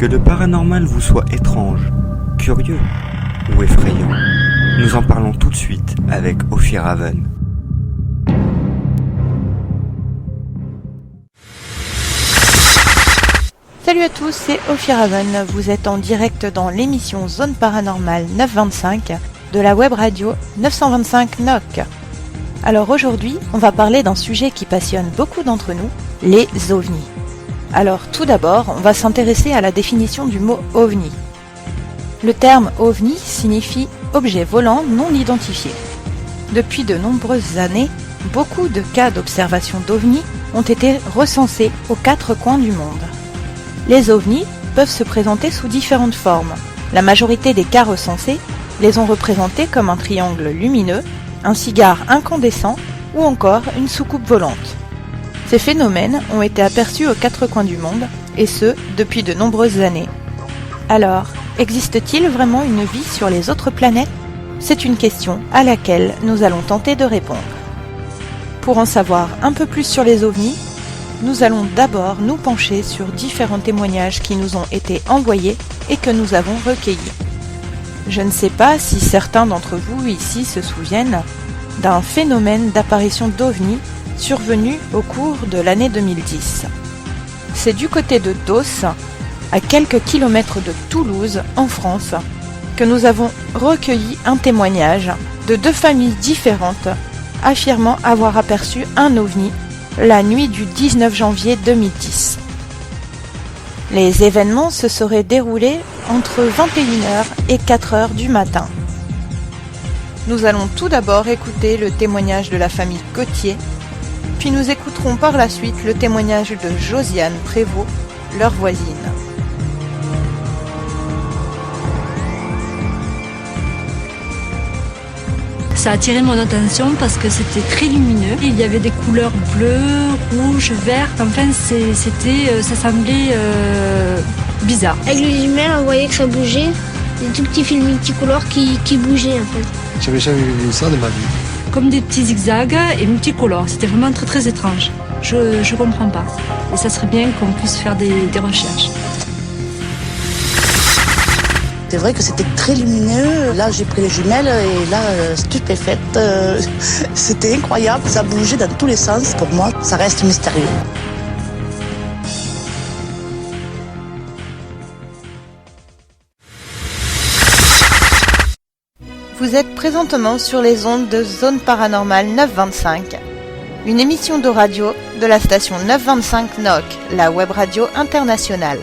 Que le paranormal vous soit étrange, curieux ou effrayant, nous en parlons tout de suite avec Ophir Haven. Salut à tous, c'est Ophir Haven. Vous êtes en direct dans l'émission Zone Paranormale 925 de la web radio 925 NOC. Alors aujourd'hui, on va parler d'un sujet qui passionne beaucoup d'entre nous, les ovnis. Alors tout d'abord, on va s'intéresser à la définition du mot ovni. Le terme ovni signifie objet volant non identifié. Depuis de nombreuses années, beaucoup de cas d'observation d'ovnis ont été recensés aux quatre coins du monde. Les ovnis peuvent se présenter sous différentes formes. La majorité des cas recensés les ont représentés comme un triangle lumineux, un cigare incandescent ou encore une soucoupe volante. Ces phénomènes ont été aperçus aux quatre coins du monde, et ce, depuis de nombreuses années. Alors, existe-t-il vraiment une vie sur les autres planètes ? C'est une question à laquelle nous allons tenter de répondre. Pour en savoir un peu plus sur les ovnis, nous allons d'abord nous pencher sur différents témoignages qui nous ont été envoyés et que nous avons recueillis. Je ne sais pas si certains d'entre vous ici se souviennent d'un phénomène d'apparition d'ovnis survenu au cours de l'année 2010. C'est du côté de Dos, à quelques kilomètres de Toulouse, en France, que nous avons recueilli un témoignage de deux familles différentes affirmant avoir aperçu un ovni la nuit du 19 janvier 2010. Les événements se seraient déroulés entre 21h et 4h du matin. Nous allons tout d'abord écouter le témoignage de la famille Gauthier, puis nous écouterons par la suite le témoignage de Josiane Prévost, leur voisine. Ça a attiré mon attention parce que c'était très lumineux. Il y avait des couleurs bleues, rouges, vertes. Enfin, ça semblait bizarre. Avec les jumelles, on voyait que ça bougeait. Des tout petits fils multicolores qui bougeaient en fait. J'avais jamais vu ça de ma vie. Comme des petits zigzags et multicolores. C'était vraiment très très étrange. Je comprends pas. Et ça serait bien qu'on puisse faire des recherches. C'est vrai que c'était très lumineux. Là, j'ai pris les jumelles et là, stupéfaite. C'était incroyable. Ça bougeait dans tous les sens. Pour moi, ça reste mystérieux. Vous êtes présentement sur les ondes de Zone Paranormale 925, une émission de radio de la station 925 NOC, la web radio internationale.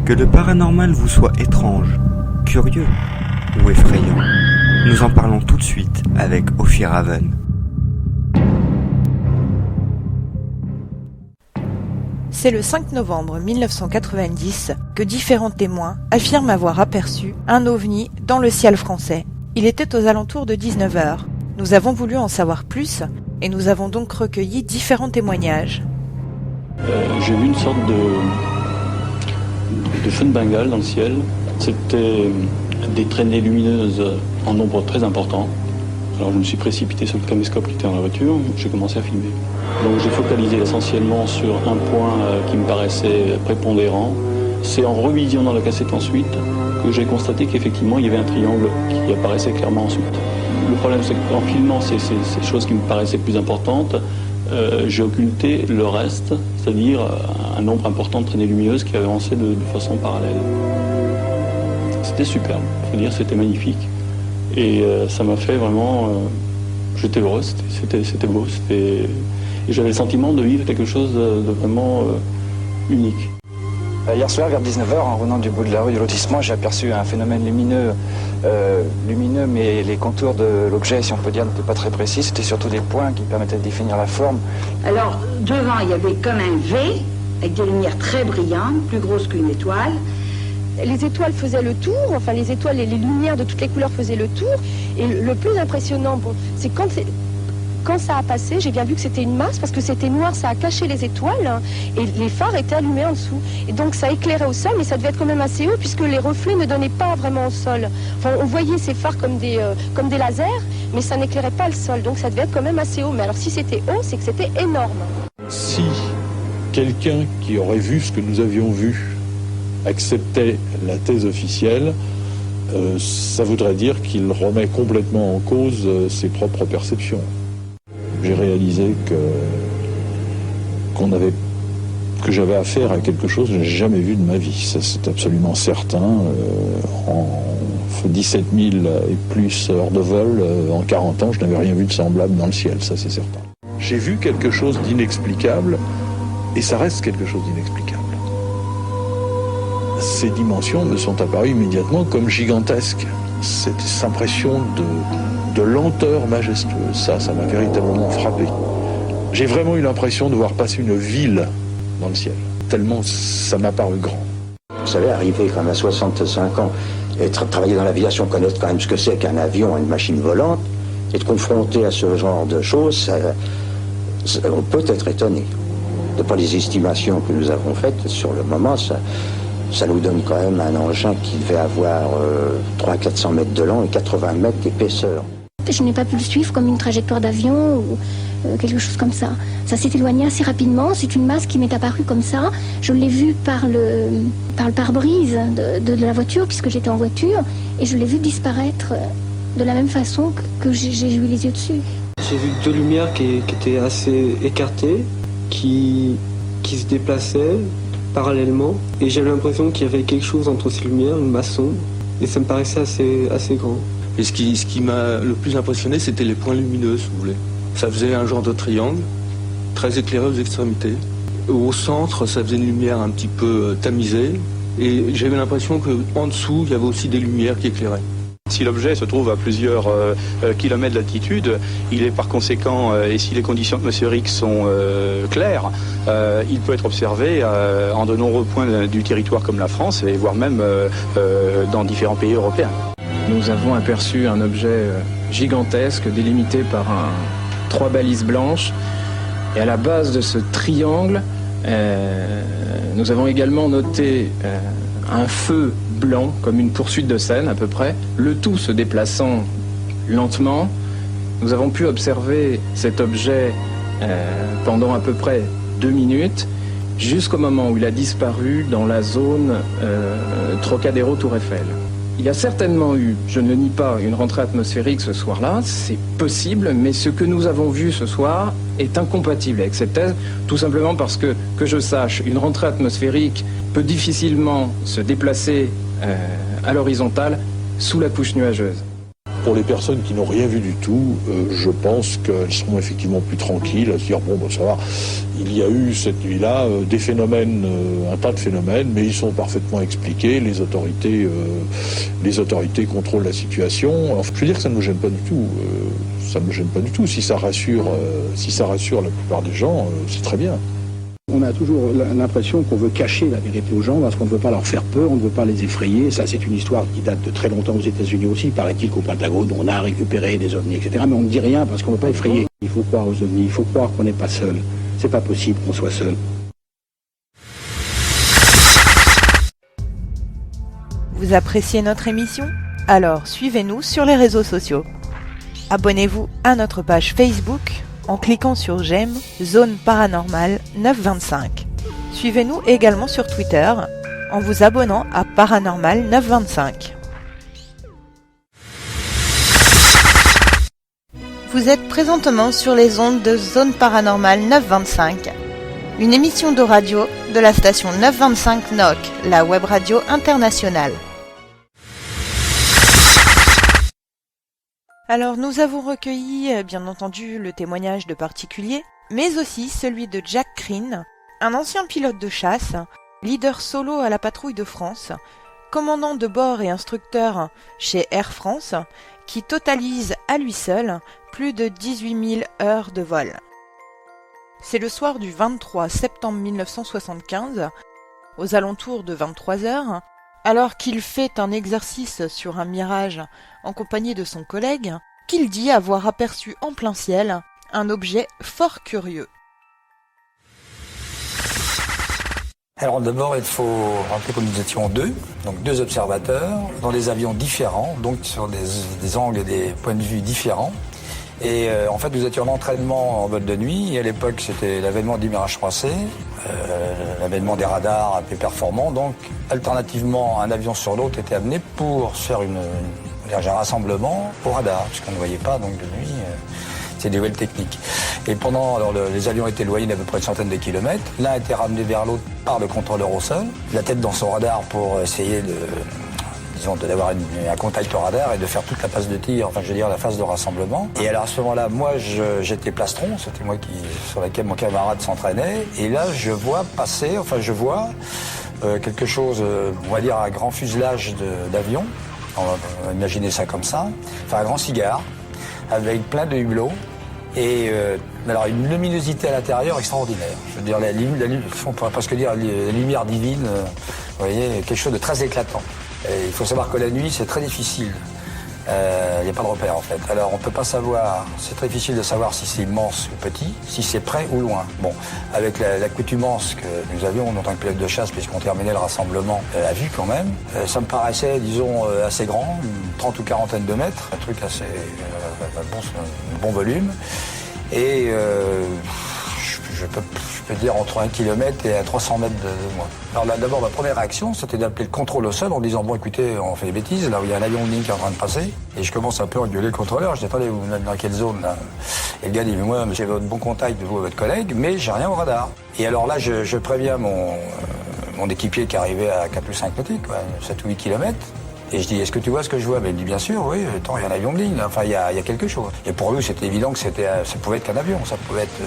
Que le paranormal vous soit étrange, curieux ou effrayant, nous en parlons tout de suite avec Ophir Haven. C'est le 5 novembre 1990 que différents témoins affirment avoir aperçu un ovni dans le ciel français. Il était aux alentours de 19h. Nous avons voulu en savoir plus et nous avons donc recueilli différents témoignages. J'ai vu une sorte de feu de Bengale dans le ciel. C'était des traînées lumineuses en nombre très important. Alors je me suis précipité sur le caméscope qui était dans la voiture, j'ai commencé à filmer. Donc j'ai focalisé essentiellement sur un point qui me paraissait prépondérant. C'est en revisionnant la cassette ensuite que j'ai constaté qu'effectivement il y avait un triangle qui apparaissait clairement ensuite. Le problème c'est qu'en filmant ces choses qui me paraissaient plus importantes, j'ai occulté le reste, c'est-à-dire un nombre important de traînées lumineuses qui avançaient de façon parallèle. C'était superbe, il faut dire c'était magnifique. Et ça m'a fait vraiment... j'étais heureux, c'était beau, et j'avais le sentiment de vivre quelque chose de vraiment unique. Hier soir, vers 19h, en revenant du bout de la rue du lotissement, j'ai aperçu un phénomène lumineux, mais les contours de l'objet, si on peut dire, n'étaient pas très précis. C'était surtout des points qui permettaient de définir la forme. Alors, devant, il y avait comme un V, avec des lumières très brillantes, plus grosses qu'une étoile. Les étoiles faisaient le tour, enfin les étoiles et les lumières de toutes les couleurs faisaient le tour. Et le plus impressionnant, c'est quand ça a passé, j'ai bien vu que c'était une masse, parce que c'était noir, ça a caché les étoiles, hein, et les phares étaient allumés en dessous. Et donc ça éclairait au sol, mais ça devait être quand même assez haut, puisque les reflets ne donnaient pas vraiment au sol. Enfin, on voyait ces phares comme des lasers, mais ça n'éclairait pas le sol, donc ça devait être quand même assez haut. Mais alors si c'était haut, c'est que c'était énorme. Si quelqu'un qui aurait vu ce que nous avions vu acceptait la thèse officielle, ça voudrait dire qu'il remet complètement en cause ses propres perceptions. J'ai réalisé que j'avais affaire à quelque chose que je n'ai jamais vu de ma vie. Ça, c'est absolument certain. En 17 000 et plus heures de vol, en 40 ans, je n'avais rien vu de semblable dans le ciel, ça c'est certain. J'ai vu quelque chose d'inexplicable, et ça reste quelque chose d'inexplicable. Ces dimensions me sont apparues immédiatement comme gigantesques. Cette impression de lenteur majestueuse, ça m'a véritablement frappé. J'ai vraiment eu l'impression de voir passer une ville dans le ciel, tellement ça m'a paru grand. Vous savez, arriver quand même à 65 ans et travailler dans l'aviation, connaître quand même ce que c'est qu'un avion, une machine volante, et de confronter à ce genre de choses, on peut être étonné. De par les estimations que nous avons faites, sur le moment, ça nous donne quand même un engin qui devait avoir 300-400 mètres de long et 80 mètres d'épaisseur. Je n'ai pas pu le suivre comme une trajectoire d'avion ou quelque chose comme ça. Ça s'est éloigné assez rapidement, c'est une masse qui m'est apparue comme ça. Je l'ai vue par le pare-brise de la voiture, puisque j'étais en voiture, et je l'ai vue disparaître de la même façon que j'ai eu les yeux dessus. J'ai vu deux lumières qui étaient assez écartées, qui se déplaçaient parallèlement, et j'avais l'impression qu'il y avait quelque chose entre ces lumières, une masse sombre, et ça me paraissait assez grand. Et ce qui m'a le plus impressionné, c'était les points lumineux, si vous voulez. Ça faisait un genre de triangle, très éclairé aux extrémités. Au centre, ça faisait une lumière un petit peu tamisée, et j'avais l'impression qu'en dessous, il y avait aussi des lumières qui éclairaient. Si l'objet se trouve à plusieurs kilomètres d'altitude, il est par conséquent, et si les conditions atmosphériques sont claires, il peut être observé en de nombreux points du territoire comme la France, et voire même dans différents pays européens. Nous avons aperçu un objet gigantesque délimité par 3 balises blanches, et à la base de ce triangle, nous avons également noté un feu blanc, comme une poursuite de scène à peu près, le tout se déplaçant lentement. Nous avons pu observer cet objet pendant à peu près 2 minutes, jusqu'au moment où il a disparu dans la zone Trocadéro Tour Eiffel. Il y a certainement eu, je ne le nie pas, une rentrée atmosphérique ce soir-là, c'est possible, mais ce que nous avons vu ce soir est incompatible avec cette thèse, tout simplement parce que je sache, une rentrée atmosphérique peut difficilement se déplacer à l'horizontale sous la couche nuageuse. Pour les personnes qui n'ont rien vu du tout, je pense qu'elles seront effectivement plus tranquilles à se dire, bon, ben, ça va, il y a eu cette nuit-là des phénomènes, un tas de phénomènes, mais ils sont parfaitement expliqués, les autorités contrôlent la situation. Alors, je veux dire que ça ne me gêne pas du tout, si ça rassure la plupart des gens, c'est très bien. On a toujours l'impression qu'on veut cacher la vérité aux gens parce qu'on ne veut pas leur faire peur, on ne veut pas les effrayer. Ça, c'est une histoire qui date de très longtemps aux États-Unis aussi. Paraît-il qu'au Pentagone, on a récupéré des ovnis, etc. Mais on ne dit rien parce qu'on ne veut pas effrayer. Il faut croire aux ovnis, il faut croire qu'on n'est pas seul. C'est pas possible qu'on soit seul. Vous appréciez notre émission ? Alors suivez-nous sur les réseaux sociaux. Abonnez-vous à notre page Facebook en cliquant sur j'aime Zone Paranormale 925. Suivez-nous également sur Twitter en vous abonnant à Paranormal 925. Vous êtes présentement sur les ondes de Zone Paranormale 925, une émission de radio de la station 925 NOC, la web radio internationale. Alors nous avons recueilli bien entendu le témoignage de particuliers, mais aussi celui de Jack Crean, un ancien pilote de chasse, leader solo à la patrouille de France, commandant de bord et instructeur chez Air France, qui totalise à lui seul plus de 18 000 heures de vol. C'est le soir du 23 septembre 1975, aux alentours de 23 heures, alors qu'il fait un exercice sur un mirage en compagnie de son collègue, qu'il dit avoir aperçu en plein ciel un objet fort curieux. Alors d'abord, il faut rappeler que nous étions deux observateurs, dans des avions différents, donc sur des angles et des points de vue différents. Et en fait, nous étions en entraînement en vol de nuit. Et à l'époque, c'était l'avènement du Mirage 3C, l'avènement des radars un peu performants. Donc, alternativement, un avion sur l'autre était amené pour faire un rassemblement au radar, puisqu'on ne voyait pas donc de nuit. C'est des nouvelles techniques. Et les avions étaient éloignés d'à peu près une centaine de kilomètres. L'un était ramené vers l'autre par le contrôleur au sol, la tête dans son radar pour essayer d'avoir un contact au radar et de faire toute la phase de tir, la phase de rassemblement. Et alors à ce moment-là, moi j'étais plastron, c'était moi sur laquelle mon camarade s'entraînait. Et là je vois passer, quelque chose, on va dire un grand fuselage d'avion. On va imaginer ça comme ça. Un grand cigare avec plein de hublots. Et alors une luminosité à l'intérieur extraordinaire. Je veux dire, on pourrait presque dire la lumière divine, vous voyez, quelque chose de très éclatant. Et il faut savoir que la nuit, c'est très difficile. Il n'y a pas de repère en fait. Alors on ne peut pas savoir, c'est très difficile de savoir si c'est immense ou petit, si c'est près ou loin. Bon, avec l'accoutumance que nous avions en tant que pilote de chasse, puisqu'on terminait le rassemblement à vue quand même, ça me paraissait, disons, assez grand, une 30 ou 40 de mètres, un truc assez bon volume. Et je peux dire entre 1 km et à 300 mètres de moi. Alors là, d'abord, ma première réaction, c'était d'appeler le contrôle au sol en disant, bon, écoutez, on fait des bêtises, là où il y a un avion de ligne qui est en train de passer. Et je commence un peu à engueuler le contrôleur. Je dis, attendez, vous êtes dans quelle zone, là? Et le gars dit, mais moi, j'ai votre bon contact de vous et votre collègue, mais j'ai rien au radar. Et alors là, je préviens mon équipier qui arrivait à 4 ou 5 nautiques, 7 ou 8 kilomètres. Et je dis, est-ce que tu vois ce que je vois? Mais il me dit, bien sûr, oui, attends, il y a un avion de ligne, là. Il y a quelque chose. Et pour nous, c'était évident que ça pouvait être qu'un avion, ça pouvait être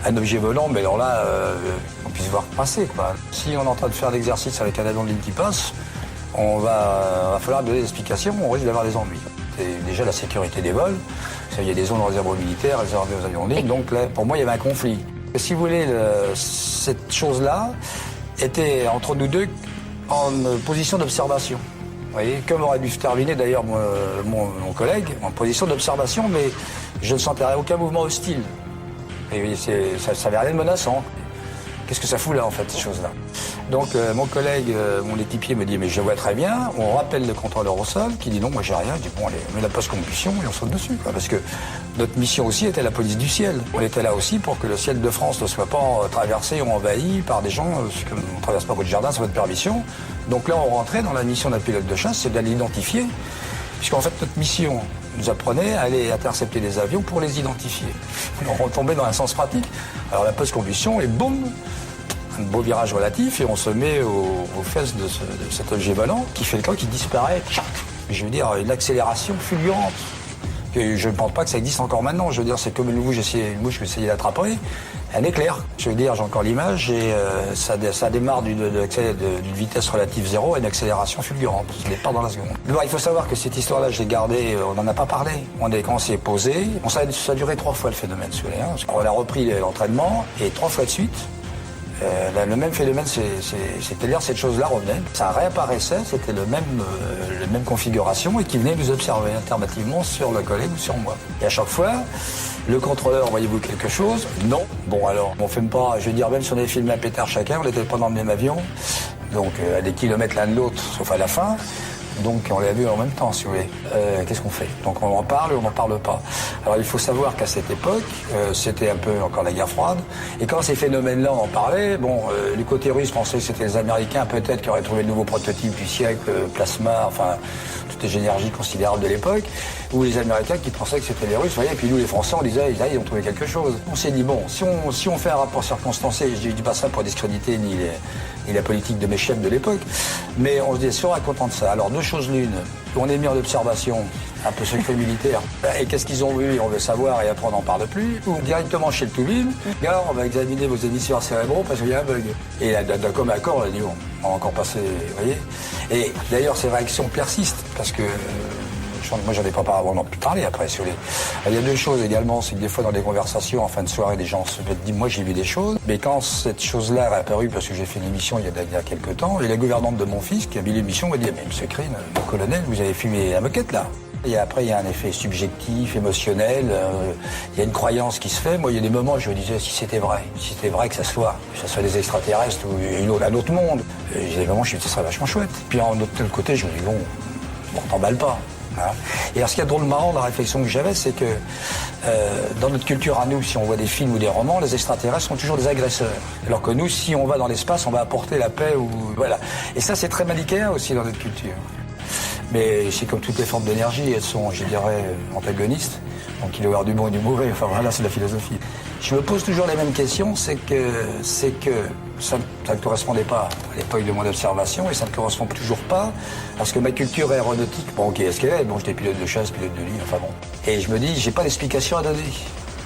un objet volant, mais alors là, on puisse voir passer, quoi. Si on est en train de faire l'exercice avec un avion de ligne qui passe, va falloir donner des explications, on risque d'avoir des ennuis. C'est déjà la sécurité des vols, il y a des zones réservées aux militaires, réservées aux avions de ligne, donc là, pour moi, il y avait un conflit. Et si vous voulez, cette chose-là était entre nous deux en position d'observation. Vous voyez, comme aurait dû se terminer d'ailleurs mon collègue, en position d'observation, mais je ne sentais aucun mouvement hostile. Et ça n'avait rien de menaçant. Qu'est-ce que ça fout là, en fait, ces choses-là? Donc mon collègue, mon équipier me dit, mais je vois très bien. On rappelle le contrôleur au sol qui dit non, moi j'ai rien. Je dis bon, allez, on met la post-combustion et on saute dessus, quoi. Parce que notre mission aussi était la police du ciel. On était là aussi pour que le ciel de France ne soit pas traversé ou envahi par des gens, comme on ne traverse pas votre jardin sans votre permission. Donc là, on rentrait dans la mission d'un pilote de chasse, c'est d'aller l'identifier. Puisqu'en fait, notre mission nous apprenait à aller intercepter des avions pour les identifier. On retombait dans un sens pratique. Alors la post-combustion et boum, un beau virage relatif et on se met aux fesses de cet objet volant qui fait le temps, qui disparaît. Je veux dire, une accélération fulgurante. Je ne pense pas que ça existe encore maintenant. Je veux dire, c'est comme une mouche que j'essayais d'attraper. Un éclair. Je veux dire, j'ai encore l'image et ça démarre d'une vitesse relative zéro à une accélération fulgurante. Je ne l'ai pas dans la seconde. Alors, il faut savoir que cette histoire-là, je l'ai gardée, on n'en a pas parlé. Quand on s'est posé, ça a duré 3 fois le phénomène. On a repris l'entraînement et 3 fois de suite. Le même phénomène, c'est-à-dire cette chose-là revenait, ça réapparaissait, c'était la même configuration et qui venait nous observer alternativement sur le collègue ou sur moi. Et à chaque fois, le contrôleur, voyez-vous quelque chose? Non. Bon alors, on fait pas, je veux dire, même si on avait filmé un pétard chacun, on n'était pas dans le même avion, donc à des kilomètres l'un de l'autre, sauf à la fin. Donc on l'a vu en même temps, si vous voulez. Qu'est-ce qu'on fait? Donc on en parle ou on n'en parle pas? Alors il faut savoir qu'à cette époque, c'était un peu encore la guerre froide. Et quand ces phénomènes-là on en parlait, du côté russe pensait que c'était les Américains peut-être qui auraient trouvé le nouveau prototype du siècle, plasma, enfin toutes les énergies considérables de l'époque, ou les Américains qui pensaient que c'était les Russes. Vous voyez, et puis nous les Français on disait ils ont trouvé quelque chose. On s'est dit bon, si on fait un rapport circonstancié, je dis pas ça pour discréditer ni la politique de mes chefs de l'époque, mais on se dit si on est content de ça. Alors deux choses l'une, on est mis en observation, un peu secret militaire, et qu'est-ce qu'ils ont vu, on veut savoir et après on n'en parle plus, ou directement chez le Toubib, gars, on va examiner vos émissions cérébraux parce qu'il y a un bug. Et là, d'un commun accord, on a dit bon, on va encore passer, vous voyez. Et d'ailleurs ces réactions persistent, parce que moi j'en ai pas vraiment pu parler après, si vous voulez. Il y a deux choses également, c'est que des fois dans des conversations en fin de soirée, des gens se disent moi j'ai vu des choses, mais quand cette chose-là est apparue, parce que j'ai fait une émission il y a quelques temps, et la gouvernante de mon fils qui a vu l'émission m'a dit mais monsieur Crine, mon colonel, vous avez fumé la moquette là. Et après il y a un effet subjectif, émotionnel, il y a une croyance qui se fait. Moi il y a des moments où je me disais si c'était vrai que ça soit des extraterrestres ou un autre monde. Il y a des moments où je me disais ça serait vachement chouette. Puis en autre côté je me dis bon, t'emballes pas. Voilà. Et alors, ce qui est drôle marrant dans la réflexion que j'avais, c'est que dans notre culture à nous, si on voit des films ou des romans, les extraterrestres sont toujours des agresseurs. Alors que nous, si on va dans l'espace, on va apporter la paix ou voilà. Et ça, c'est très manichéen aussi dans notre culture. Mais c'est comme toutes les formes d'énergie, elles sont, je dirais, antagonistes. Donc il doit y avoir du bon et du mauvais. Enfin voilà, c'est la philosophie. Je me pose toujours les mêmes questions, c'est que ça ne correspondait pas à l'époque de mon observation et ça ne correspond toujours pas à ce que ma culture aéronautique, bon ok, est-ce qu'elle est, bon j'étais pilote de chasse, pilote de ligne, enfin bon. Et je me dis, j'ai pas d'explication à donner.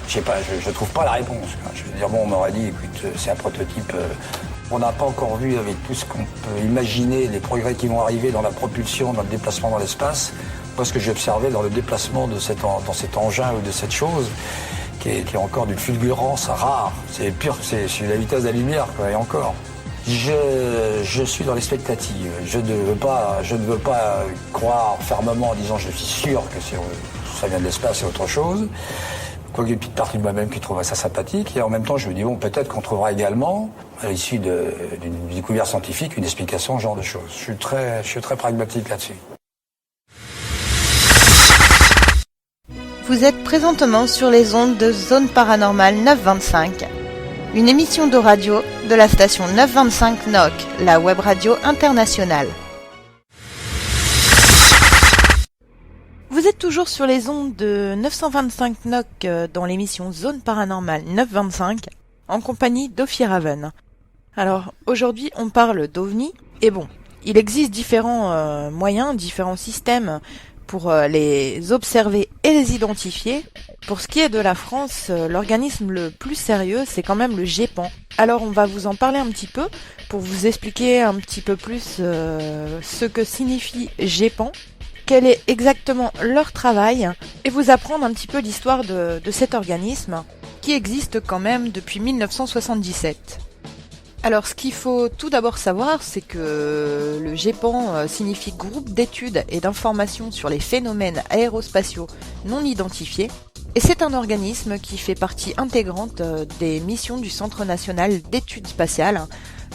Je trouve pas la réponse. Je veux dire, bon, on m'aurait dit, écoute, c'est un prototype. On n'a pas encore vu avec tout ce qu'on peut imaginer, les progrès qui vont arriver dans la propulsion, dans le déplacement dans l'espace. Moi, ce que j'ai observé dans le déplacement dans cet engin ou de cette chose, qui est encore d'une fulgurance rare. C'est pur, c'est la vitesse de la lumière, quoi, et encore. Je suis dans l'expectative. Je ne veux pas croire fermement en disant je suis sûr que ça vient de l'espace, c'est autre chose. Quoique une petite partie de moi-même qui trouverait ça sympathique. Et en même temps, je me dis, bon, peut-être qu'on trouvera également, à l'issue d'une découverte scientifique, une explication à ce genre de choses. Je suis très pragmatique là-dessus. Vous êtes présentement sur les ondes de Zone Paranormale 925, une émission de radio de la station 925 NOC, la web radio internationale. Vous êtes toujours sur les ondes de 925 NOC dans l'émission Zone Paranormale 925, en compagnie d'Ophir-Haven. Alors, aujourd'hui, on parle d'OVNI, et bon, il existe différents moyens, différents systèmes pour les observer et les identifier. Pour ce qui est de la France, l'organisme le plus sérieux, c'est quand même le GEPAN. Alors on va vous en parler un petit peu, pour vous expliquer un petit peu plus ce que signifie GEPAN, quel est exactement leur travail, et vous apprendre un petit peu l'histoire de cet organisme, qui existe quand même depuis 1977. Alors ce qu'il faut tout d'abord savoir, c'est que le GEPAN signifie Groupe d'études et d'informations sur les phénomènes aérospatiaux non identifiés, et c'est un organisme qui fait partie intégrante des missions du Centre national d'études spatiales,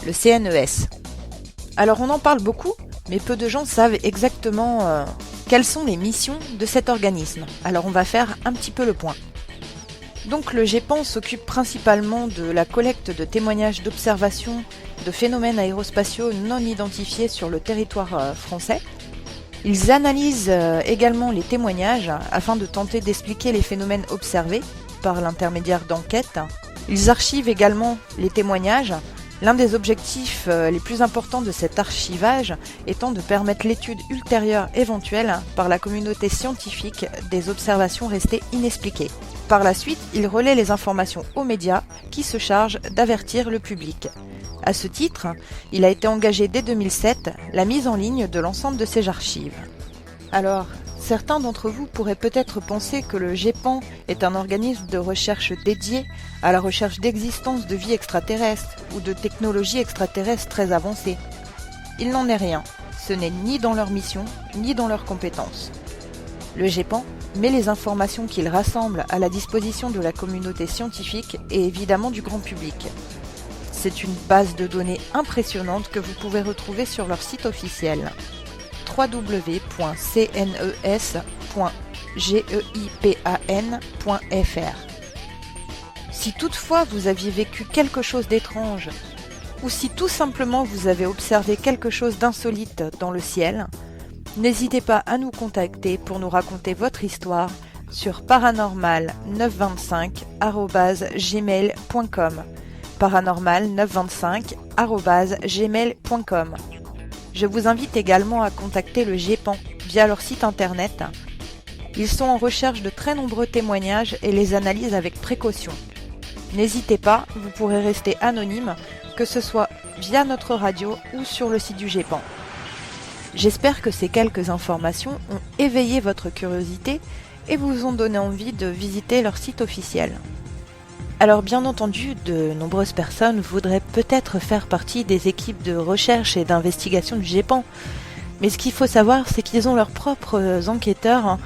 le CNES. Alors on en parle beaucoup, mais peu de gens savent exactement quelles sont les missions de cet organisme. Alors on va faire un petit peu le point. Donc le GEPAN s'occupe principalement de la collecte de témoignages d'observation de phénomènes aérospatiaux non identifiés sur le territoire français. Ils analysent également les témoignages afin de tenter d'expliquer les phénomènes observés par l'intermédiaire d'enquêtes. Ils archivent également les témoignages. L'un des objectifs les plus importants de cet archivage étant de permettre l'étude ultérieure éventuelle par la communauté scientifique des observations restées inexpliquées. Par la suite, il relaie les informations aux médias qui se chargent d'avertir le public. À ce titre, il a été engagé dès 2007 la mise en ligne de l'ensemble de ces archives. Alors, certains d'entre vous pourraient peut-être penser que le GEPAN est un organisme de recherche dédié à la recherche d'existence de vie extraterrestre ou de technologies extraterrestres très avancées. Il n'en est rien, ce n'est ni dans leur mission, ni dans leurs compétences. Le GEPAN met les informations qu'il rassemble à la disposition de la communauté scientifique et évidemment du grand public. C'est une base de données impressionnante que vous pouvez retrouver sur leur site officiel www.cnes.geipan.fr. Si toutefois vous aviez vécu quelque chose d'étrange, ou si tout simplement vous avez observé quelque chose d'insolite dans le ciel, n'hésitez pas à nous contacter pour nous raconter votre histoire sur paranormal925@gmail.com. paranormal925@gmail.com. Je vous invite également à contacter le GEPAN via leur site internet. Ils sont en recherche de très nombreux témoignages et les analysent avec précaution. N'hésitez pas, vous pourrez rester anonyme, que ce soit via notre radio ou sur le site du GEPAN. J'espère que ces quelques informations ont éveillé votre curiosité et vous ont donné envie de visiter leur site officiel. Alors bien entendu, de nombreuses personnes voudraient peut-être faire partie des équipes de recherche et d'investigation du GEPAN, mais ce qu'il faut savoir, c'est qu'ils ont leurs propres enquêteurs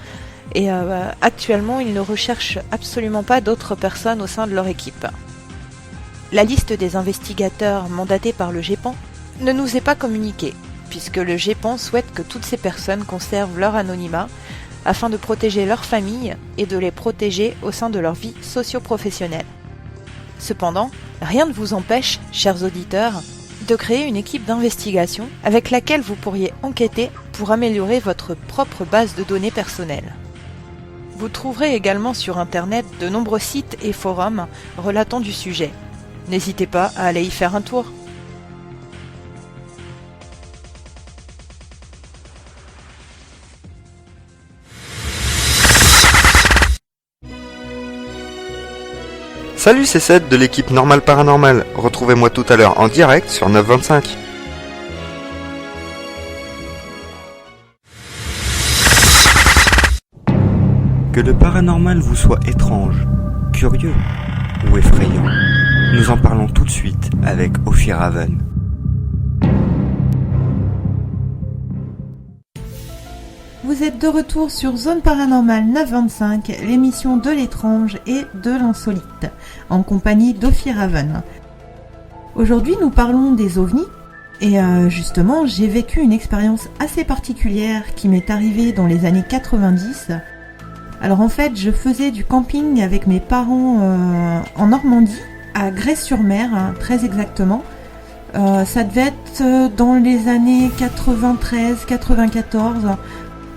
et actuellement ils ne recherchent absolument pas d'autres personnes au sein de leur équipe. La liste des investigateurs mandatés par le GEPAN ne nous est pas communiquée. puisque le GEPAN souhaite que toutes ces personnes conservent leur anonymat afin de protéger leur famille et de les protéger au sein de leur vie socio-professionnelle. Cependant, rien ne vous empêche, chers auditeurs, de créer une équipe d'investigation avec laquelle vous pourriez enquêter pour améliorer votre propre base de données personnelle. Vous trouverez également sur Internet de nombreux sites et forums relatant du sujet. N'hésitez pas à aller y faire un tour. Salut, c'est Seth de l'équipe Normal Paranormal. Retrouvez-moi tout à l'heure en direct sur 925. Que le paranormal vous soit étrange, curieux ou effrayant, nous en parlons tout de suite avec Ophir Haven. Vous êtes de retour sur Zone Paranormale 925, l'émission de l'étrange et de l'insolite, en compagnie d'Ophir Haven. Aujourd'hui, nous parlons des ovnis, et justement, j'ai vécu une expérience assez particulière qui m'est arrivée dans les années 90. Alors en fait, je faisais du camping avec mes parents en Normandie, à Grès-sur-Mer, très exactement. Ça devait être dans les années 93-94,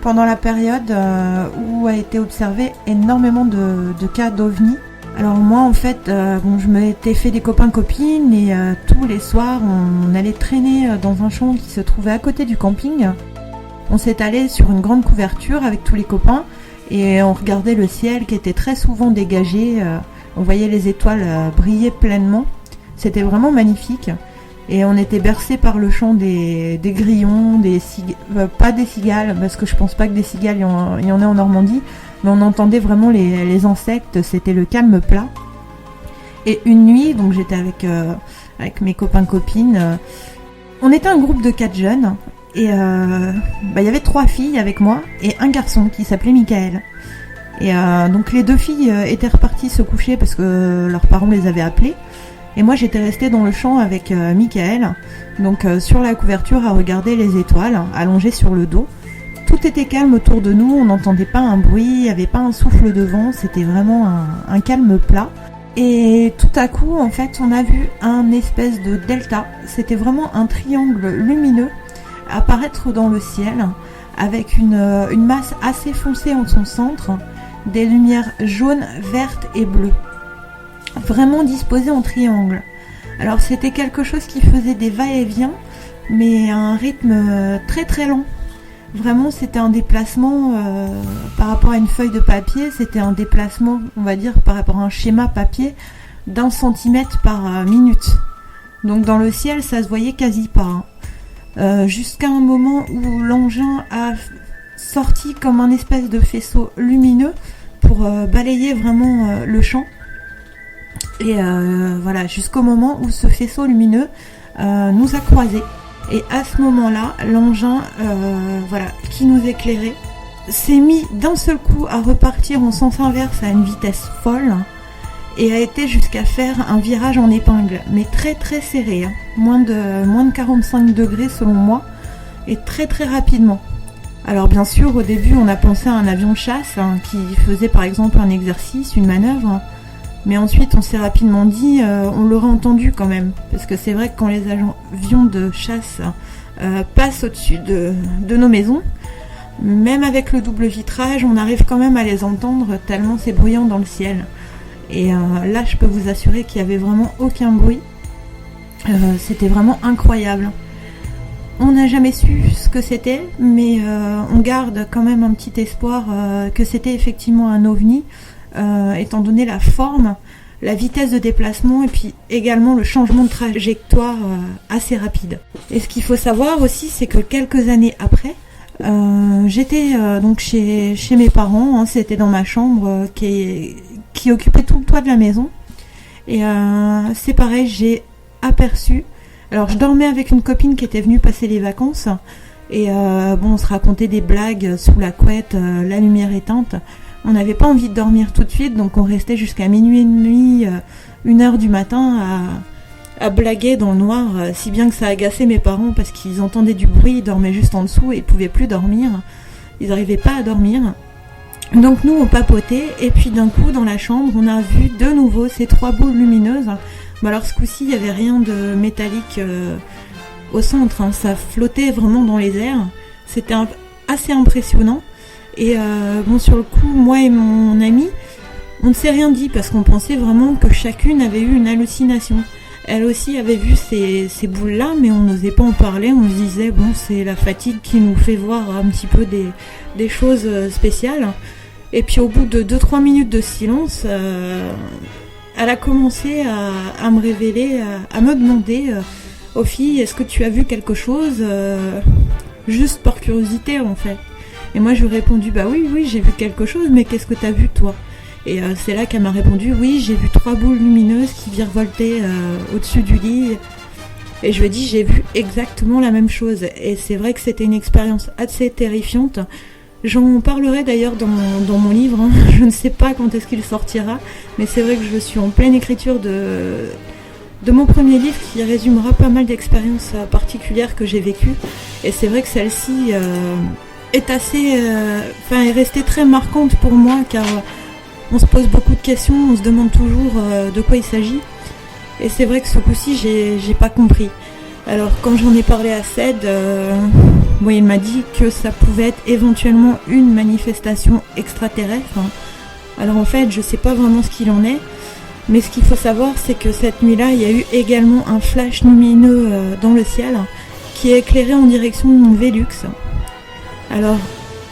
pendant la période où a été observé énormément de cas d'ovnis. Alors moi en fait, je m'étais fait des copains-copines et tous les soirs on allait traîner dans un champ qui se trouvait à côté du camping. On s'est allé sur une grande couverture avec tous les copains et on regardait le ciel qui était très souvent dégagé. On voyait les étoiles briller pleinement. C'était vraiment magnifique. Et on était bercés par le chant des grillons, pas des cigales, parce que je pense pas que des cigales il y en ait en Normandie, mais on entendait vraiment les insectes, c'était le calme plat. Et une nuit, donc j'étais avec mes copains-copines, on était un groupe de 4 jeunes, et il y avait 3 filles avec moi, et un garçon qui s'appelait Michael. Et donc les 2 filles étaient reparties se coucher parce que leurs parents les avaient appelées. Et moi j'étais restée dans le champ avec Michael, donc sur la couverture à regarder les étoiles, allongée sur le dos. Tout était calme autour de nous, on n'entendait pas un bruit, il n'y avait pas un souffle de vent, c'était vraiment un calme plat. Et tout à coup, en fait, on a vu un espèce de delta, c'était vraiment un triangle lumineux apparaître dans le ciel, avec une masse assez foncée en son centre, des lumières jaunes, vertes et bleues. Vraiment disposé en triangle. Alors c'était quelque chose qui faisait des va-et-vient, mais à un rythme très très lent. Vraiment c'était un déplacement par rapport à une feuille de papier, c'était un déplacement, on va dire, par rapport à un schéma papier d'1 centimètre par minute. Donc dans le ciel ça se voyait quasi pas. Jusqu'à un moment où l'engin a sorti comme un espèce de faisceau lumineux pour balayer vraiment le champ. Et voilà, jusqu'au moment où ce faisceau lumineux nous a croisés. Et à ce moment-là, l'engin qui nous éclairait s'est mis d'un seul coup à repartir en sens inverse à une vitesse folle et a été jusqu'à faire un virage en épingle, mais très très serré, moins de 45 degrés selon moi, et très très rapidement. Alors bien sûr, au début, on a pensé à un avion de chasse qui faisait par exemple un exercice, une manœuvre. Mais ensuite, on s'est rapidement dit, on l'aurait entendu quand même. Parce que c'est vrai que quand les avions de chasse passent au-dessus de nos maisons, même avec le double vitrage, on arrive quand même à les entendre tellement c'est bruyant dans le ciel. Et là, je peux vous assurer qu'il n'y avait vraiment aucun bruit. C'était vraiment incroyable. On n'a jamais su ce que c'était, mais on garde quand même un petit espoir que c'était effectivement un ovni. Étant donné la forme, la vitesse de déplacement et puis également le changement de trajectoire assez rapide. Et ce qu'il faut savoir aussi, c'est que quelques années après, j'étais donc chez mes parents, c'était dans ma chambre qui occupait tout le toit de la maison. Et c'est pareil, j'ai aperçu, alors je dormais avec une copine qui était venue passer les vacances, et on se racontait des blagues sous la couette, la lumière éteinte. On n'avait pas envie de dormir tout de suite, donc on restait jusqu'à minuit et demi, 1h du matin à blaguer dans le noir, si bien que ça agaçait mes parents parce qu'ils entendaient du bruit, ils dormaient juste en dessous et ils pouvaient plus dormir. Ils n'arrivaient pas à dormir. Donc nous on papotait et puis d'un coup dans la chambre on a vu de nouveau ces 3 boules lumineuses. Bon, alors ce coup-ci il n'y avait rien de métallique au centre, hein. Ça flottait vraiment dans les airs. C'était assez impressionnant. Et bon, sur le coup, moi et mon ami, on ne s'est rien dit parce qu'on pensait vraiment que chacune avait eu une hallucination. Elle aussi avait vu ces boules-là, mais on n'osait pas en parler. On se disait, bon, c'est la fatigue qui nous fait voir un petit peu des choses spéciales. Et puis au bout de 2-3 minutes de silence, elle a commencé à me révéler, à me demander, aux filles, est-ce que tu as vu quelque chose juste par curiosité en fait. Et moi je lui ai répondu, bah oui, j'ai vu quelque chose, mais qu'est-ce que t'as vu toi? Et c'est là qu'elle m'a répondu, oui, j'ai vu 3 boules lumineuses qui virevoltaient au-dessus du lit. Et je lui ai dit, j'ai vu exactement la même chose. Et c'est vrai que c'était une expérience assez terrifiante. J'en parlerai d'ailleurs dans mon livre, hein. Je ne sais pas quand est-ce qu'il sortira, mais c'est vrai que je suis en pleine écriture de mon premier livre qui résumera pas mal d'expériences particulières que j'ai vécues. Et c'est vrai que celle-ci est est restée très marquante pour moi car on se pose beaucoup de questions, on se demande toujours de quoi il s'agit. Et c'est vrai que ce coup-ci, j'ai pas compris. Alors quand j'en ai parlé à Ced, il m'a dit que ça pouvait être éventuellement une manifestation extraterrestre. Alors en fait, je sais pas vraiment ce qu'il en est, mais ce qu'il faut savoir, c'est que cette nuit-là, il y a eu également un flash lumineux dans le ciel qui est éclairé en direction de mon Velux. Alors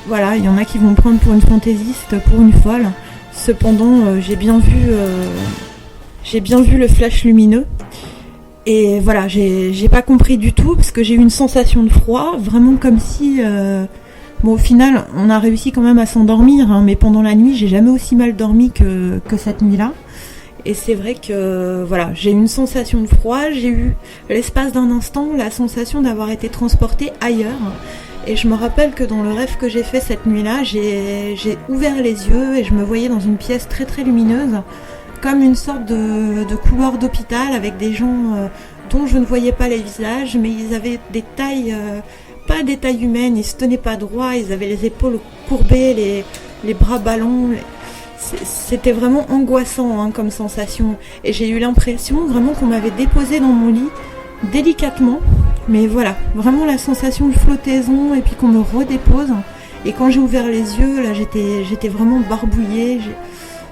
voilà, il y en a qui vont me prendre pour une fantaisiste, pour une folle. Cependant, j'ai bien vu le flash lumineux. Et voilà, j'ai pas compris du tout parce que j'ai eu une sensation de froid, vraiment comme si... au final, on a réussi quand même à s'endormir, hein, mais pendant la nuit, j'ai jamais aussi mal dormi que cette nuit-là. Et c'est vrai que voilà, j'ai eu une sensation de froid, j'ai eu l'espace d'un instant la sensation d'avoir été transportée ailleurs. Et je me rappelle que dans le rêve que j'ai fait cette nuit-là, j'ai ouvert les yeux et je me voyais dans une pièce très très lumineuse, comme une sorte de couloir d'hôpital avec des gens dont je ne voyais pas les visages, mais ils avaient des tailles, pas des tailles humaines, ils se tenaient pas droit, ils avaient les épaules courbées, les bras ballants. C'était vraiment angoissant hein, comme sensation. Et j'ai eu l'impression vraiment qu'on m'avait déposé dans mon lit délicatement. Mais voilà, vraiment la sensation de flottaison et puis qu'on me redépose. Et quand j'ai ouvert les yeux, là j'étais vraiment barbouillée.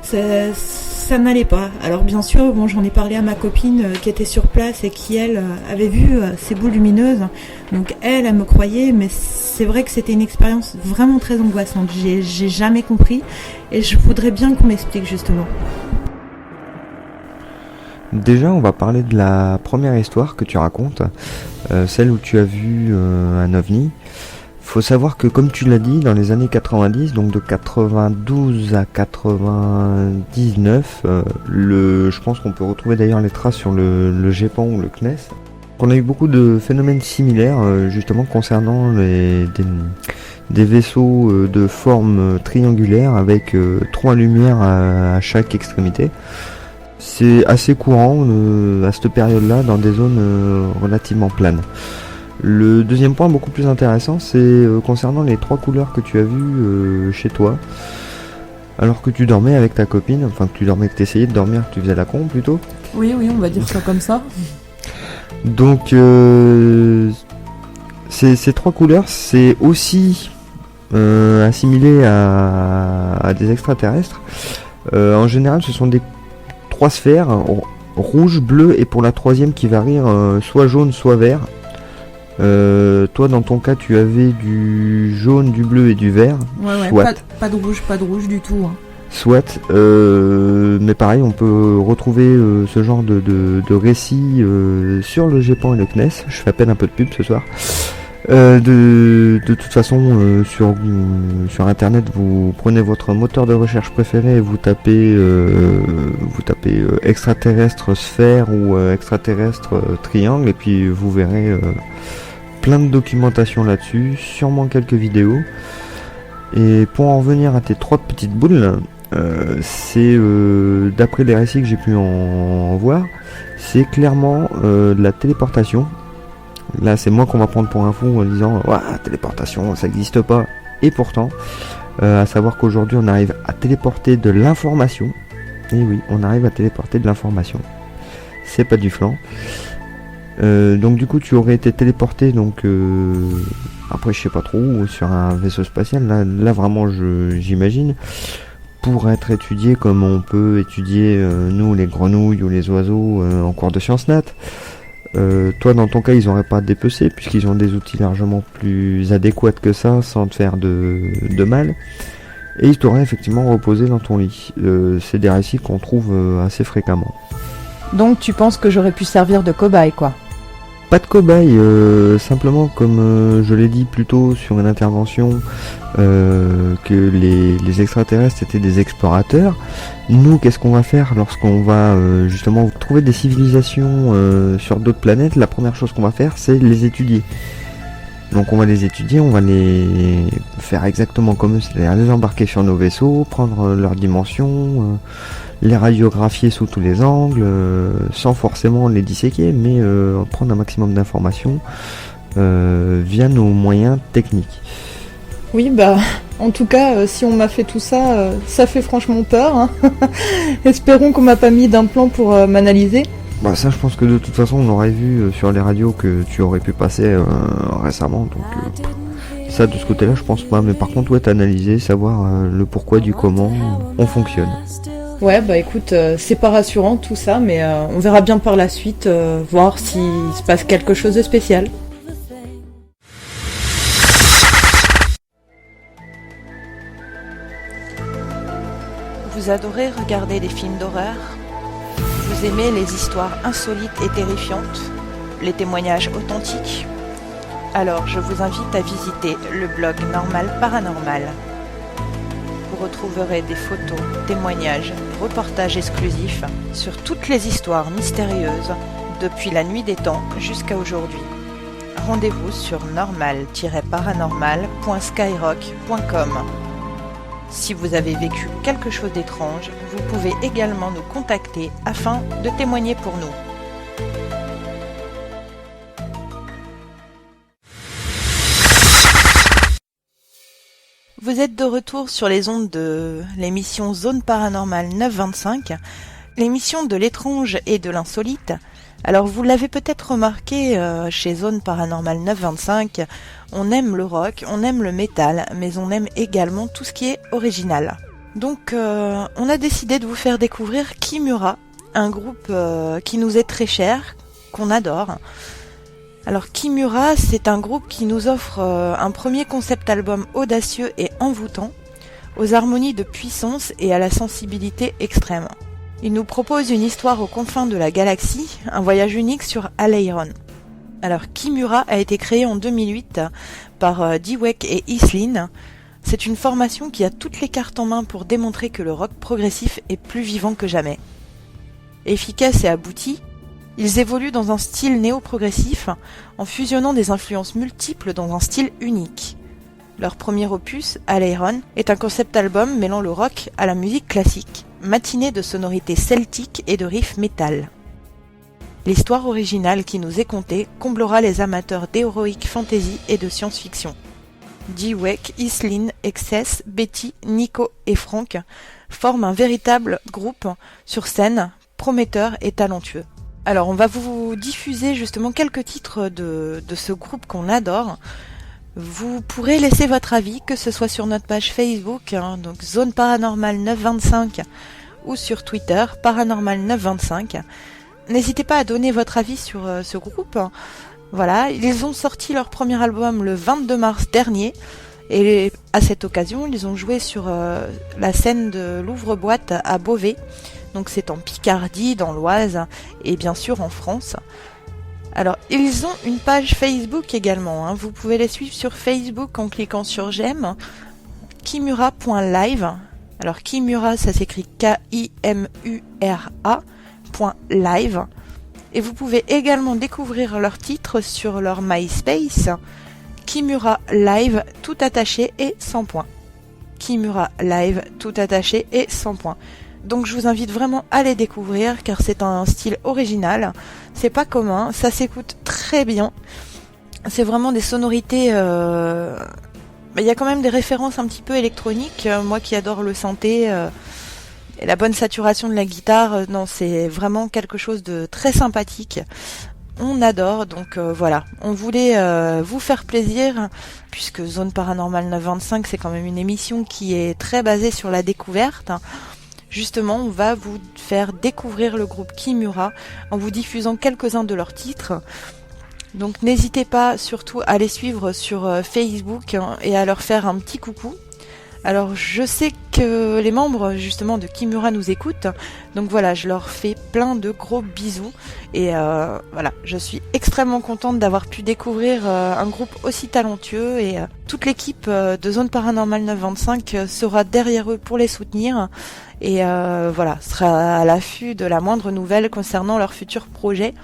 Ça n'allait pas. Alors bien sûr, j'en ai parlé à ma copine qui était sur place et qui elle avait vu ces boules lumineuses. Donc elle me croyait, mais c'est vrai que c'était une expérience vraiment très angoissante. J'ai jamais compris et je voudrais bien qu'on m'explique justement. Déjà, on va parler de la première histoire que tu racontes, celle où tu as vu un ovni. Faut savoir que, comme tu l'as dit, dans les années 90, donc de 92 à 99, je pense qu'on peut retrouver d'ailleurs les traces sur le GEPAN ou le CNES. On a eu beaucoup de phénomènes similaires, justement concernant des vaisseaux de forme triangulaire avec 3 lumières à chaque extrémité. C'est assez courant à cette période-là dans des zones relativement planes. Le deuxième point beaucoup plus intéressant, c'est concernant les 3 couleurs que tu as vues chez toi, alors que tu dormais avec ta copine, enfin que tu essayais de dormir, que tu faisais la con plutôt. Oui, on va dire ça comme ça. Donc ces 3 couleurs, c'est aussi assimilé à des extraterrestres. En général, ce sont des 3 sphères, rouge, bleu, et pour la 3e qui varie, soit jaune, soit vert. Toi dans ton cas tu avais du jaune, du bleu et du vert. Ouais, pas de rouge du tout. Hein. Soit, mais pareil, on peut retrouver ce genre de récits sur le GEPAN et le CNES. Je fais à peine un peu de pub ce soir. De toute façon, sur internet, vous prenez votre moteur de recherche préféré et vous tapez extraterrestre sphère ou extraterrestre triangle, et puis vous verrez plein de documentation là-dessus, sûrement quelques vidéos. Et pour en revenir à tes 3 petites boules, c'est d'après les récits que j'ai pu en voir, c'est clairement de la téléportation. Là c'est moi qu'on va prendre pour un fou en disant téléportation ça n'existe pas, et pourtant à savoir qu'aujourd'hui on arrive à téléporter de l'information. Et oui, on arrive à téléporter de l'information, c'est pas du flan. Donc du coup tu aurais été téléporté, donc après je sais pas trop, sur un vaisseau spatial, là vraiment j'imagine, pour être étudié comme on peut étudier nous les grenouilles ou les oiseaux en cours de sciences nat. Toi dans ton cas ils auraient pas dépecé puisqu'ils ont des outils largement plus adéquats que ça sans te faire de mal, et ils t'auraient effectivement reposé dans ton lit. C'est des récits qu'on trouve assez fréquemment. Donc tu penses que j'aurais pu servir de cobaye quoi? Pas de cobaye, simplement comme je l'ai dit plus tôt sur une intervention, que les extraterrestres étaient des explorateurs. Nous, qu'est-ce qu'on va faire lorsqu'on va justement trouver des civilisations sur d'autres planètes? La première chose qu'on va faire, c'est les étudier. Donc on va les étudier, on va les faire exactement comme eux, c'est-à-dire les embarquer sur nos vaisseaux, prendre leurs dimensions, les radiographier sous tous les angles, sans forcément les disséquer, mais prendre un maximum d'informations via nos moyens techniques. Oui, en tout cas, si on m'a fait tout ça, ça fait franchement peur. Hein. Espérons qu'on m'a pas mis d'implant pour m'analyser. Ça, je pense que de toute façon, on aurait vu sur les radios que tu aurais pu passer récemment, donc ça, de ce côté-là, je pense pas. Mais par contre, t'analyser, savoir le pourquoi du comment on fonctionne. Ouais, écoute, c'est pas rassurant tout ça, mais on verra bien par la suite, voir s'il se passe quelque chose de spécial. Vous adorez regarder des films d'horreur? Vous aimez les histoires insolites et terrifiantes? Les témoignages authentiques? Alors je vous invite à visiter le blog Normal Paranormal. Vous retrouverez des photos, témoignages, reportages exclusifs sur toutes les histoires mystérieuses depuis la nuit des temps jusqu'à aujourd'hui. Rendez-vous sur normal-paranormal.skyrock.com. Si vous avez vécu quelque chose d'étrange, vous pouvez également nous contacter afin de témoigner pour nous. Vous êtes de retour sur les ondes de l'émission Zone Paranormale 925, l'émission de l'étrange et de l'insolite. Alors vous l'avez peut-être remarqué, chez Zone Paranormale 925, on aime le rock, on aime le métal, mais on aime également tout ce qui est original. Donc on a décidé de vous faire découvrir Kimura, un groupe qui nous est très cher, qu'on adore. Alors Kimura, c'est un groupe qui nous offre un premier concept album audacieux et envoûtant, aux harmonies de puissance et à la sensibilité extrême. Il nous propose une histoire aux confins de la galaxie, un voyage unique sur Aleiron. Alors Kimura a été créé en 2008 par Dweck et Islin. C'est une formation qui a toutes les cartes en main pour démontrer que le rock progressif est plus vivant que jamais. Efficace et abouti, ils évoluent dans un style néo-progressif en fusionnant des influences multiples dans un style unique. Leur premier opus, Aleiron, est un concept album mêlant le rock à la musique classique, matiné de sonorités celtiques et de riffs métal. L'histoire originale qui nous est contée comblera les amateurs d'heroic fantasy et de science-fiction. Dweck, Islin, Excess, Betty, Nico et Frank forment un véritable groupe sur scène, prometteur et talentueux. Alors on va vous diffuser justement quelques titres de ce groupe qu'on adore. Vous pourrez laisser votre avis, que ce soit sur notre page Facebook, donc Zone Paranormale 925, ou sur Twitter, Paranormal 925. N'hésitez pas à donner votre avis sur ce groupe. Voilà, ils ont sorti leur premier album le 22 mars dernier, et à cette occasion, ils ont joué sur la scène de l'Ouvre-Boîte à Beauvais. Donc c'est en Picardie, dans l'Oise, et bien sûr en France. Alors, ils ont une page Facebook également, Vous pouvez les suivre sur Facebook en cliquant sur j'aime. Kimura.live. Alors, Kimura, ça s'écrit Kimura.live. Et vous pouvez également découvrir leurs titres sur leur MySpace. Kimura Live, tout attaché et sans point. Kimura Live, tout attaché et sans point. Donc je vous invite vraiment à les découvrir car c'est un style original, c'est pas commun, ça s'écoute très bien. C'est vraiment des sonorités... Il y a quand même des références un petit peu électroniques, moi qui adore le synthé et la bonne saturation de la guitare, non, c'est vraiment quelque chose de très sympathique. On adore, donc voilà, on voulait vous faire plaisir, puisque Zone Paranormale 925, c'est quand même une émission qui est très basée sur la découverte. Justement, on va vous faire découvrir le groupe Kimura en vous diffusant quelques-uns de leurs titres. Donc n'hésitez pas surtout à les suivre sur Facebook et à leur faire un petit coucou. Alors je sais que les membres justement de Kimura nous écoutent, donc voilà, je leur fais plein de gros bisous et voilà, je suis extrêmement contente d'avoir pu découvrir un groupe aussi talentueux et toute l'équipe de Zone Paranormale 925 sera derrière eux pour les soutenir et voilà, sera à l'affût de la moindre nouvelle concernant leur futur projet.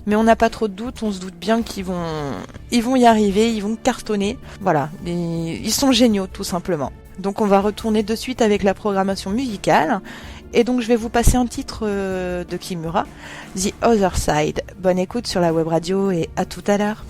Mais on n'a pas trop de doutes, on se doute bien qu'ils vont y arriver, ils vont cartonner. Voilà, ils sont géniaux tout simplement. Donc on va retourner de suite avec la programmation musicale. Et donc je vais vous passer un titre de Kimura, The Other Side. Bonne écoute sur la web radio et à tout à l'heure.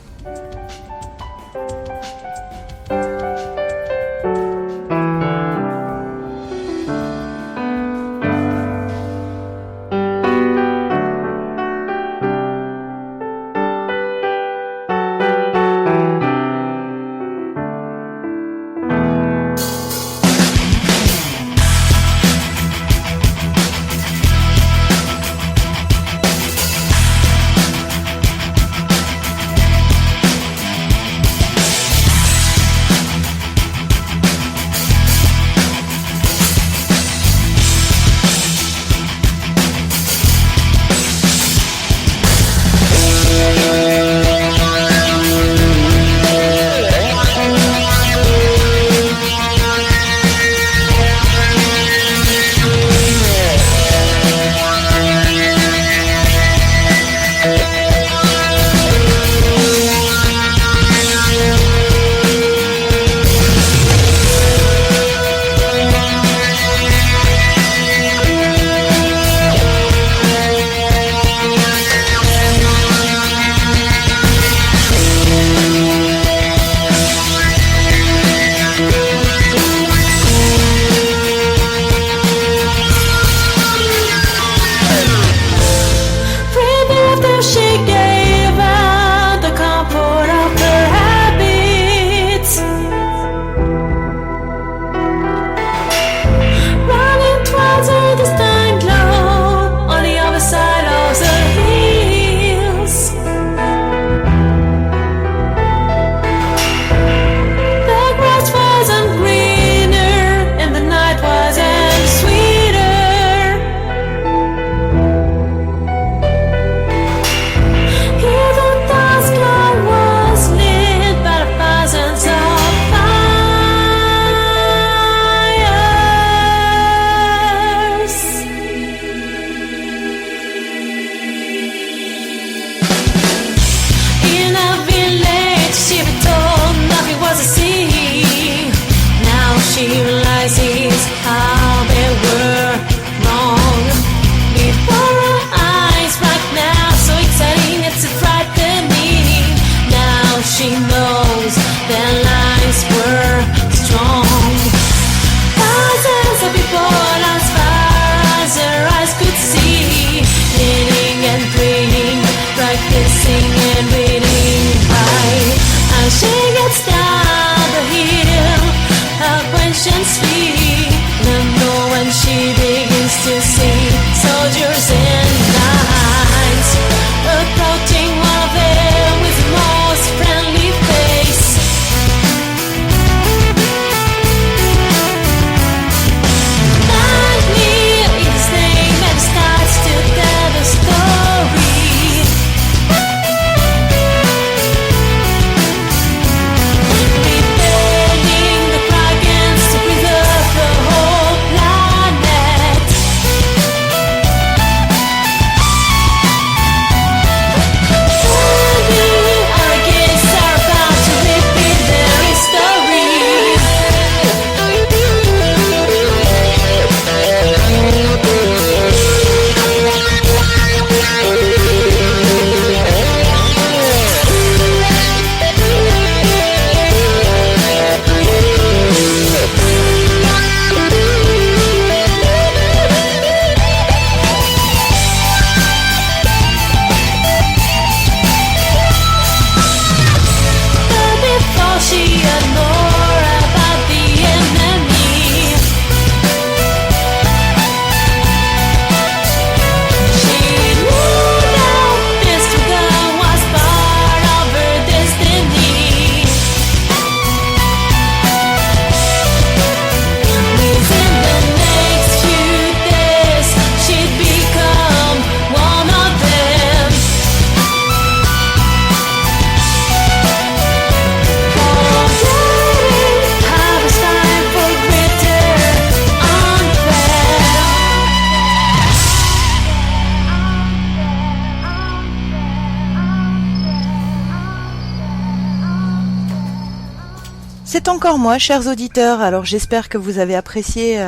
C'est encore moi, chers auditeurs, alors j'espère que vous avez apprécié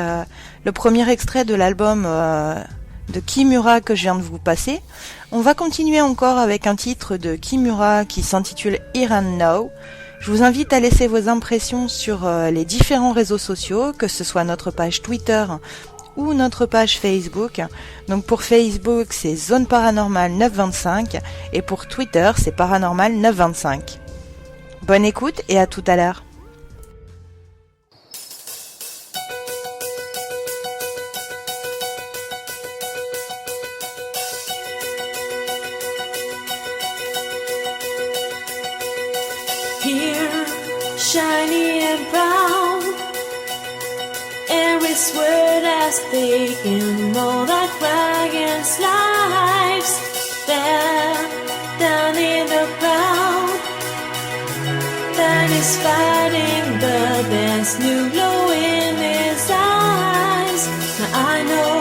le premier extrait de l'album de Kimura que je viens de vous passer. On va continuer encore avec un titre de Kimura qui s'intitule Here and Now. Je vous invite à laisser vos impressions sur les différents réseaux sociaux, que ce soit notre page Twitter ou notre page Facebook. Donc pour Facebook, c'est Zone Paranormale 925 et pour Twitter, c'est Paranormal 925. Bonne écoute et à tout à l'heure. Here, shiny and brown, every sword has taken more than dragons' lives. There, down in the ground, that is fighting, but there's new glow in his eyes. Now I know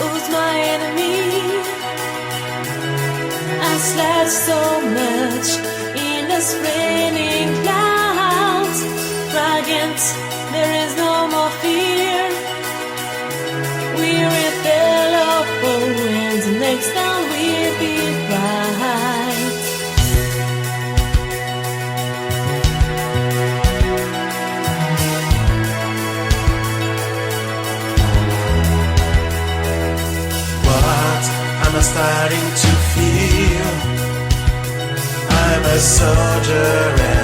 who's my enemy. I slept so much in the raining clouds. Dragons, there is no more fear. We rebel our foes, and next time we'll be right. What am I starting to feel? I'm a soldier